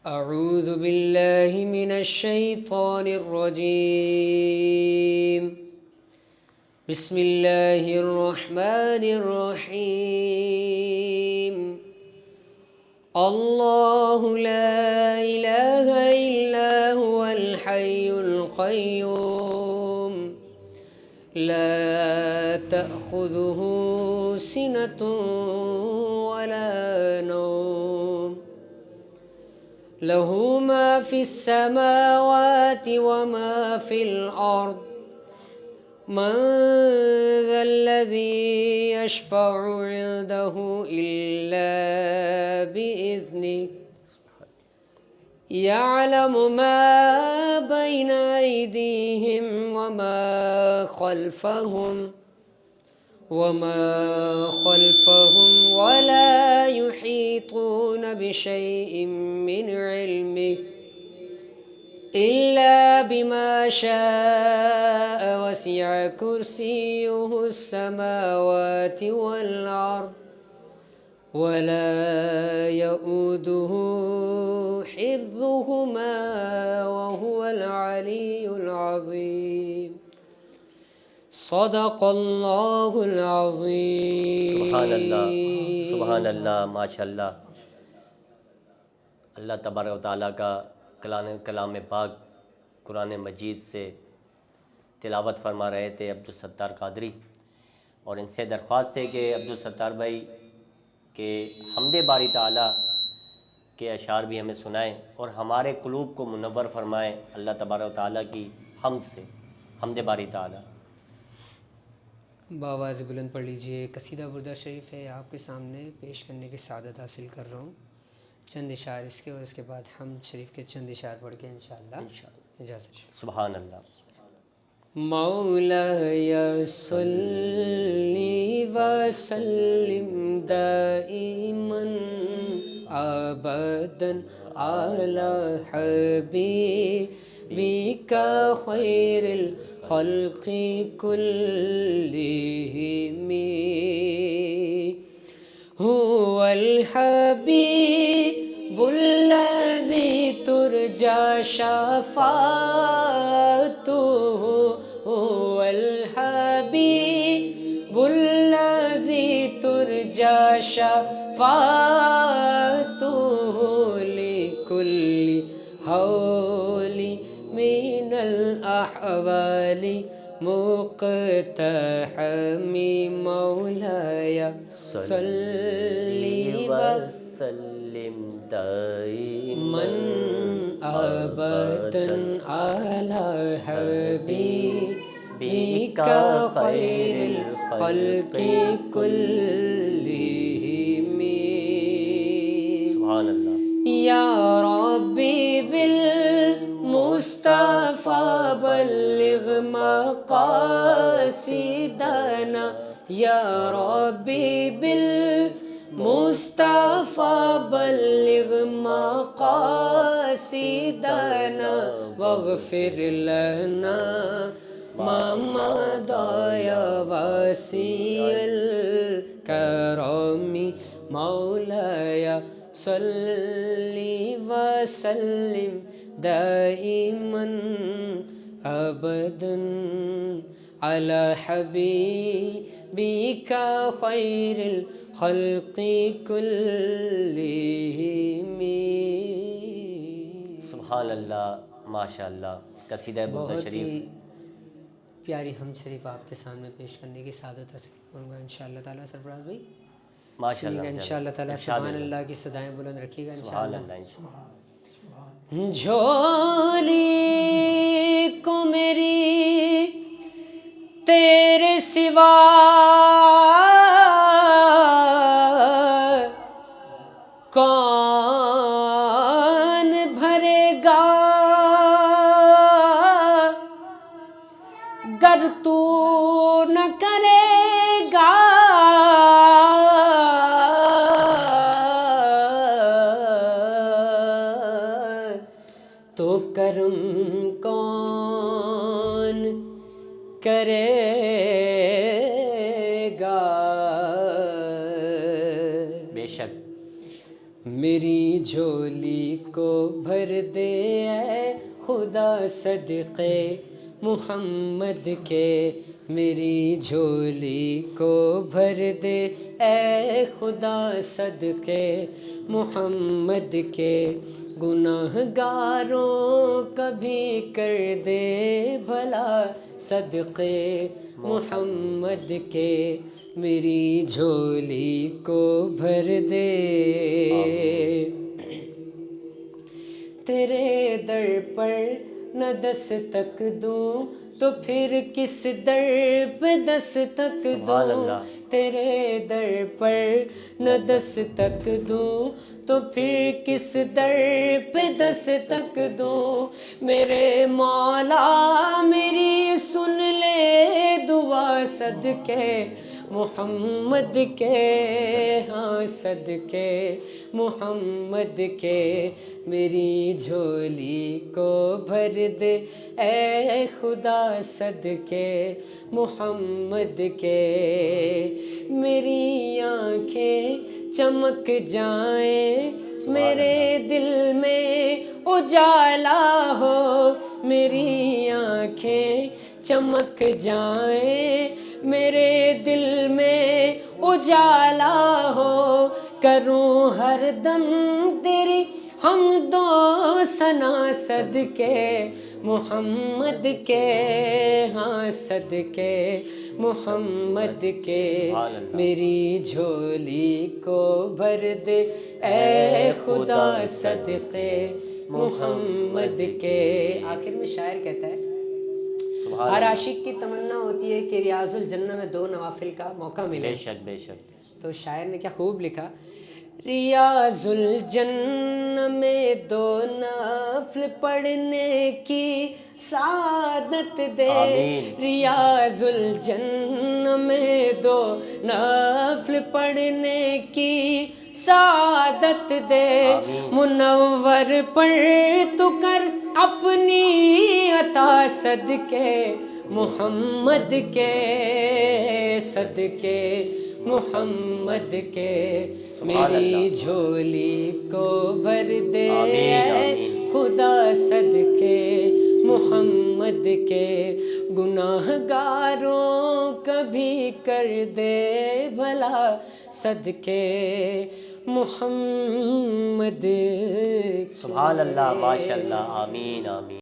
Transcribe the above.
اعوذ باللہ من الشیطان الرجیم بسم اللہ الرحمن الرحیم اللہ لا الہ الا هو الحی القیوم لا تأخذه سنة ولا نوم له ما في السماوات وما في الأرض من ذا الذي يشفع عنده إلا بإذنه يعلم ما بين أيديهم وما خلفهم ولا يحيطون بشيء من علمه إلا بما شاء وسع كرسيه السماوات والأرض ولا يؤوده حفظهما وهو العلي العظيم صدق اللہ العظیم۔ سبحان اللہ، سبحان اللہ، ماشاء اللہ۔ اللہ تبارک و تعالیٰ کا کلام پاک قرآن مجید سے تلاوت فرما رہے تھے عبدالستار قادری، اور ان سے درخواست ہے کہ عبدالستار بھائی کہ حمد باری تعالیٰ کے اشعار بھی ہمیں سنائیں اور ہمارے قلوب کو منور فرمائیں اللہ تبارک و تعالیٰ کی حمد سے، حمد باری تعالیٰ۔ بآواز بلند پڑھ لیجئے۔ قصیدہ بردہ شریف ہے آپ کے سامنے پیش کرنے کی سعادت حاصل کر رہا ہوں۔ چند اشعار اس کے اور اس کے بعد حمد شریف کے چند اشعار پڑھ کے انشاءاللہ اجازت۔ سبحان اللہ۔ مولاي صل وسلم دائما ابدا على حبيبك خير الخلق كلهم هو الحبيب الذي ترجى شفاعته هو الحبيب الذي ترجى شفاعته لكل حول من الأحوال مقتحم مولاي صل وسلم دائما أبدا على حبيبك خير الخلق كلهم سبحان اللہ۔ يا ربي بالمصطفى بلغ مقاصدنا يا ربي بالمصطفى بلغ مقاصدنا واغفر لنا ما مضى يا واسع الكرم مولاي صل وسلم دائما ابدا على حبيبك خير الخلق كلهم۔ سبحان اللہ، ماشاء اللہ۔ قصیدہ بردہ بہت شریف ہی پیاری حمد شریف آپ کے سامنے پیش کرنے کی سعادت حاصل کروں گا انشاءاللہ تعالیٰ۔ سرفراز بھائی ماشاء اللہ، انشاءاللہ تعالیٰ سبحان اللہ کی صدائیں بلند رکھیے گا سبحان انشاءاللہ۔ اللہ۔ جھولی کو میری تیرے سوا کون بھرے گا گر تو نہ کرے گا تو کرم کون کرے گا؟ بے شک میری جھولی کو بھر دے اے خدا صدقے محمد کے، میری جھولی کو بھر دے اے خدا صدقے محمد کے، گناہ گاروں کا بھی کر دے بھلا صدقے محمد کے، میری جھولی کو بھر دے۔ تیرے در پر نہ دستک دوں تو پھر کس در پہ دستک دوں، تیرے در پر نہ دستک دوں تو پھر کس در پہ دستک دوں، میرے مولا میری سن لے دعا صدقے محمد کے، ہاں صدقے محمد کے، میری جھولی کو بھر دے اے خدا صدقے محمد کے، میری آنکھیں چمک جائیں میرے دل میں اجالا ہو، میری آنکھیں چمک جائیں میرے دل میں اجالا ہو، کروں ہر دم تیری حمد و ثنا صدقے محمد کے، ہاں صدقے محمد کے، میری جھولی کو بھر دے اے خدا صدقے محمد کے۔ آخر میں شاعر کہتا ہے ہر عاشق کی تمنا ہوتی ہے کہ ریاض الجنہ میں 2 نوافل کا موقع ملے۔ بے شک بے شک۔ تو شاعر نے کیا خوب لکھا، ریاض الجنہ میں 2 نفل پڑھنے کی سعادت دے، ریاض الجنہ میں 2 نفل پڑھنے کی سعادت دے، منور پر تو کر اپنی عطا صدقے محمد کے، صدقے محمد کے، میری جھولی کو بھر دے اے خدا صدقے محمد کے، گناہ گاروں کا بھی کر دے بھلا صدقے محمد کے۔ سبحان اللہ، ماشاء اللہ، آمین آمین۔